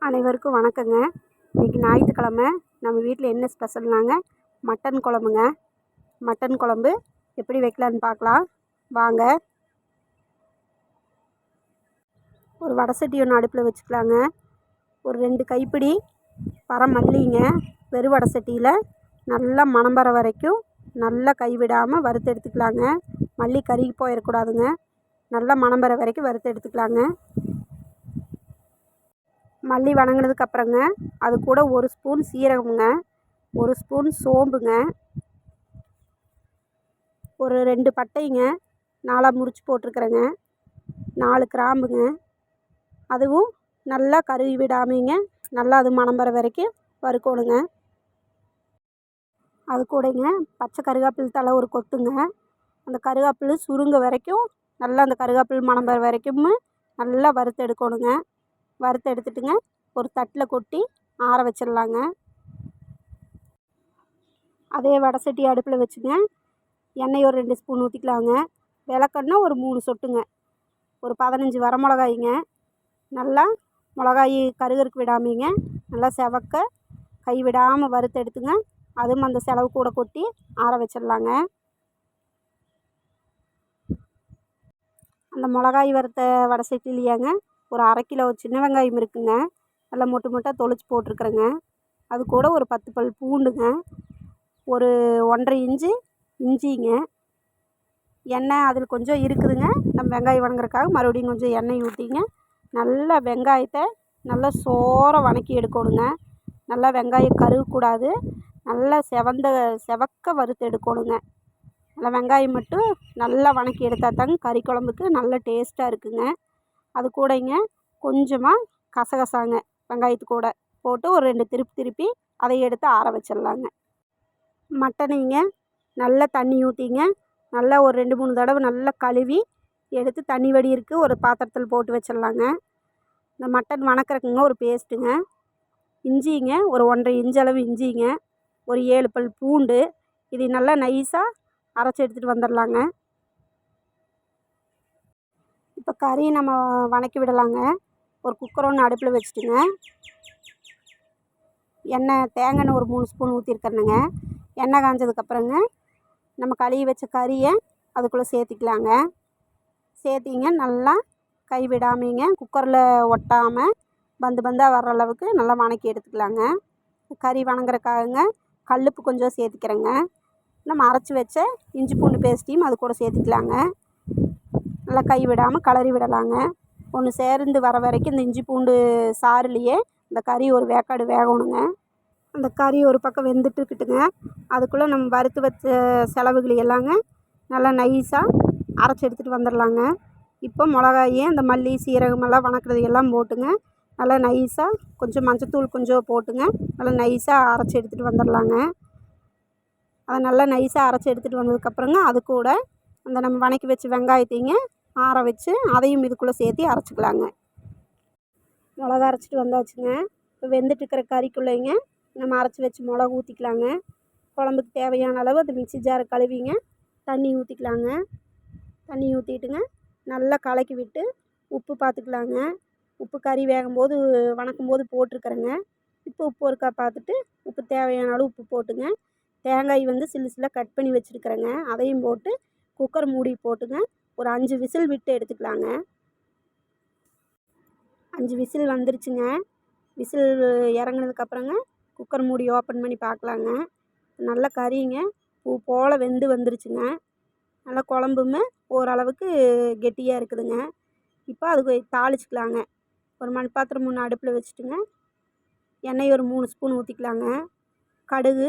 அனைவருக்கும் வணக்கங்க. இன்றைக்கி ஞாயிற்றுக்கிழமை. நம்ம வீட்டில் என்ன ஸ்பெஷல்னாங்க, மட்டன் குழம்புங்க. மட்டன் குழம்பு எப்படி வைக்கலான்னு பார்க்கலாம் வாங்க. ஒரு வடை சட்டி ஒன்று அடுப்பில் வச்சுக்கலாங்க. ஒரு 2 கைப்பிடி மல்லிங்க வெறும் வடை சட்டியில் நல்லா மணம் வர வரைக்கும் நல்லா கைவிடாமல் வறுத்து எடுத்துக்கலாங்க. மல்லி கருகி போயிடக்கூடாதுங்க. நல்லா மணம் வர வரைக்கும் வறுத்து எடுத்துக்கலாங்க. மல்லி வதங்கினதுக்கப்புறங்க அது கூட 1 ஸ்பூன் சீரகமுங்க, 1 ஸ்பூன் சோம்புங்க, ஒரு 2 பட்டைங்க 4ஆக முறித்து போட்டிருக்கிறேங்க, 4 கிராம்புங்க. அதுவும் நல்லா கருகி விடாமங்க நல்லா அது மணம் வர வரைக்கும் வறுக்கணுங்க. அது கூடங்க பச்சை கருவேப்பிலை தழை ஒரு கொத்துங்க. அந்த கருவேப்பிலை சுருங்க வரைக்கும் நல்லா அந்த கருவேப்பிலை மணம் வர வரைக்கும் நல்லா வறுத்து எடுக்கணுங்க. வறுத்து எடுத்துட்டுங்க ஒரு தட்டில் கொட்டி ஆற வச்சிடலாங்க. அதே வடை சட்டி அடுப்பில் வச்சுங்க எண்ணெய் ஒரு 2 ஸ்பூன் ஊற்றிக்கலாங்க. விளக்கெண்ணெய் ஒரு 3 சொட்டுங்க. ஒரு 15 வரமிளகாய்ங்க. நல்லா மிளகாய் கருகருக்கு விடாமீங்க நல்லா செவக்க கை விடாமல் வறுத்து எடுத்துங்க. அதுவும் அந்த செலவு கூட கொட்டி ஆற வச்சிடலாங்க. அந்த மிளகாய் வறுத்த வடை சட்டிலேயேங்க ஒரு 1/2 கிலோ சின்ன வெங்காயம் இருக்குங்க. நல்லா மொட்டு மொட்டாக தொளிச்சு போட்டிருக்குறேங்க. அது கூட ஒரு 10 பல் பூண்டுங்க, ஒரு 1½ இன்ச்சு இஞ்சிங்க. எண்ணெய் அதில் கொஞ்சம் இருக்குதுங்க. நம்ம வெங்காயம் வதங்குறதுக்காக மறுபடியும் கொஞ்சம் எண்ணெய் ஊற்றிங்க நல்லா வெங்காயத்தை நல்லா சோற வதக்கி எடுக்கணுங்க. நல்லா வெங்காயம் கருகக்கூடாது. நல்லா செவக்க வறுத்து எடுக்கணுங்க. நல்லா வெங்காயம் மட்டும் நல்லா வதக்கி எடுத்தால் தாங்க கறி குழம்புக்கு நல்ல டேஸ்ட்டாக இருக்குங்க. அது கூடங்க கொஞ்சமாக கசகசாங்க வெங்காயத்து கூட போட்டு ஒரு 2 திருப்பி அதை எடுத்து ஆற வச்சிடலாங்க. மட்டனைங்க நல்லா தண்ணி ஊற்றிங்க நல்லா ஒரு 2-3 தடவை நல்லா கழுவி எடுத்து தண்ணி வடியிருக்கு ஒரு பாத்திரத்தில் போட்டு வச்சிடலாங்க. இந்த மட்டன் வதக்குறதுக்குங்க ஒரு பேஸ்ட்டுங்க, இஞ்சிங்க ஒரு 1½ இன்ச்சு அளவு இஞ்சிங்க, ஒரு 7 பல் பூண்டு, இது நல்லா நைஸாக அரைச்சி எடுத்துகிட்டு வந்துடலாங்க. இப்போ கறி நம்ம வதக்கி விடலாங்க. ஒரு குக்கர் ஒன்று அடுப்பில் வச்சுட்டுங்க தேங்காய் எண்ணெய் ஒரு 3 ஸ்பூன் ஊற்றிருக்கேனுங்க. எண்ணெய் காஞ்சதுக்கப்புறங்க நம்ம கழுவி வச்ச கறியை அதுக்குள்ளே சேர்த்திக்கலாங்க. சேர்த்திங்க நல்லா கை விடாமீங்க குக்கரில் ஒட்டாமல் பந்தாக வர்ற அளவுக்கு நல்லா வதக்கி எடுத்துக்கலாங்க. கறி வதங்குறதுக்காகங்க கல்லுப்பு கொஞ்சம் சேர்த்திக்கிறேங்க. நம்ம அரைச்சி வச்ச இஞ்சி பூண்டு பேஸ்ட்டையும் அது கூட சேர்த்திக்கலாங்க. நல்லா கை விடாமல் கிளறி விடலாங்க. ஒன்று சேர்ந்து வர வரைக்கும் இந்த இஞ்சி பூண்டு சாறுலேயே இந்த கறி ஒரு வேக்காடு வேகணுங்க. அந்த கறி ஒரு பக்கம் வெந்துட்டுருக்குட்டுங்க. அதுக்குள்ளே நம்ம வறுத்து வச்ச செலவுகளை எல்லாங்க நல்லா நைஸாக அரைச்சி எடுத்துகிட்டு வந்துடலாங்க. இப்போ மிளகாயே அந்த மல்லி சீரகமெல்லாம் வதக்குறது எல்லாம் போட்டுங்க நல்லா நைஸாக கொஞ்சம் மஞ்சத்தூள் கொஞ்சம் போட்டுங்க நல்லா நைஸாக அரைச்சி எடுத்துகிட்டு வந்துடலாங்க. அதை நல்லா நைஸாக அரைச்சி எடுத்துகிட்டு வந்ததுக்கப்புறங்க அது கூட அந்த நம்ம வதக்கி வச்ச வெங்காயத்தைங்க ஆற வச்சு அதையும் இதுக்குள்ளே சேர்த்து அரைச்சிக்கலாங்க. மிளகா அரைச்சிட்டு வந்தாச்சுங்க. இப்போ வெந்துட்டுருக்கிற கறிக்குள்ளேங்க நம்ம அரைச்சி வச்சு மிளகு ஊற்றிக்கலாங்க. குழம்புக்கு தேவையான அளவு அந்த மிக்ஸி ஜாரை கழுவிங்க தண்ணி ஊற்றிக்கலாங்க. தண்ணி ஊற்றிட்டுங்க நல்லா கலக்கி விட்டு உப்பு பார்த்துக்கலாங்க. உப்பு கறி வேகும்போது வதக்கும்போது போட்டிருக்கிறேங்க. இப்போ உப்பு ஒருக்கா பார்த்துட்டு உப்பு தேவையான அளவு உப்பு போட்டுங்க. தேங்காய் சில்லு கட் பண்ணி வச்சுருக்கிறேங்க. அதையும் போட்டு குக்கர் மூடி போட்டுங்க ஒரு 5 விசில் விட்டு எடுத்துக்கலாங்க. 5 விசில் வந்துருச்சுங்க. விசில் இறங்குனதுக்கப்புறங்க குக்கர் மூடி ஓப்பன் பண்ணி பார்க்கலாங்க. நல்லா கறிங்க பூ போல் வெந்து வந்துருச்சுங்க. நல்லா குழம்புமே ஓரளவுக்கு கெட்டியாக இருக்குதுங்க. இப்போ அதுக்கு தாளிச்சிக்கலாங்க. ஒரு மண்பாத்திரம் ஒன்று அடுப்பில் வச்சுட்டுங்க எண்ணெய் ஒரு 3 ஸ்பூன் ஊற்றிக்கலாங்க. கடுகு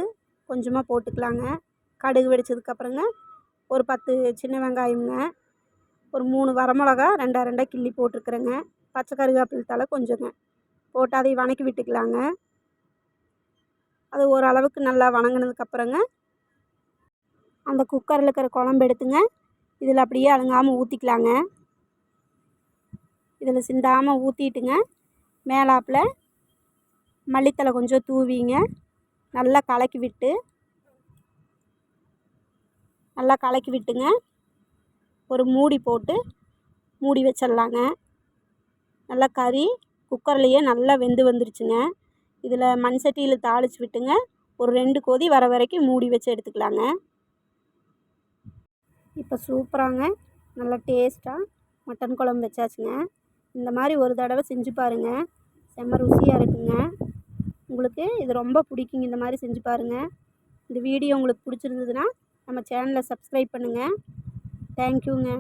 கொஞ்சமாக போட்டுக்கலாங்க. கடுகு வெடிச்சதுக்கப்புறங்க ஒரு 10 சின்ன வெங்காயம்ங்க, ஒரு 3 வரமிளகா 2 கிள்ளி போட்டிருக்குறேங்க. பச்சை கருவேப்பிலை தழை கொஞ்சங்க போட்டு அதை வதக்கி விட்டுக்கலாங்க. அது ஓரளவுக்கு நல்லா வதங்கினதுக்கப்புறங்க அந்த குக்கரில் இருக்கிற குழம்பு எடுத்துங்க இதில் அப்படியே அழுங்காமல் ஊற்றிக்கலாங்க. இதில் சிந்தாமல் ஊற்றிட்டுங்க மேலாப்பில் மல்லித்தழை கொஞ்சம் தூவிங்க நல்லா கலக்கி விட்டுங்க ஒரு மூடி போட்டு மூடி வச்சிடலாங்க. நல்லா கறி குக்கர்லேயே நல்லா வெந்து வந்துருச்சுங்க. இதில் மண் சட்டியில் தாளித்து விட்டுங்க ஒரு 2 கொதி வர வரைக்கும் மூடி வச்சு எடுத்துக்கலாங்க. இப்போ சூப்பராங்க நல்லா டேஸ்ட்டாக மட்டன் குழம்பு வச்சாச்சுங்க. இந்த மாதிரி ஒரு தடவை செஞ்சு பாருங்கள், செம்ம ருசியாக இருக்குங்க. உங்களுக்கு இது ரொம்ப பிடிக்குங்க. இந்த மாதிரி செஞ்சு பாருங்கள். இந்த வீடியோ உங்களுக்கு பிடிச்சிருந்ததுன்னா நம்ம சேனலை சப்ஸ்கிரைப் பண்ணுங்கள். தேங்க்யூங்க.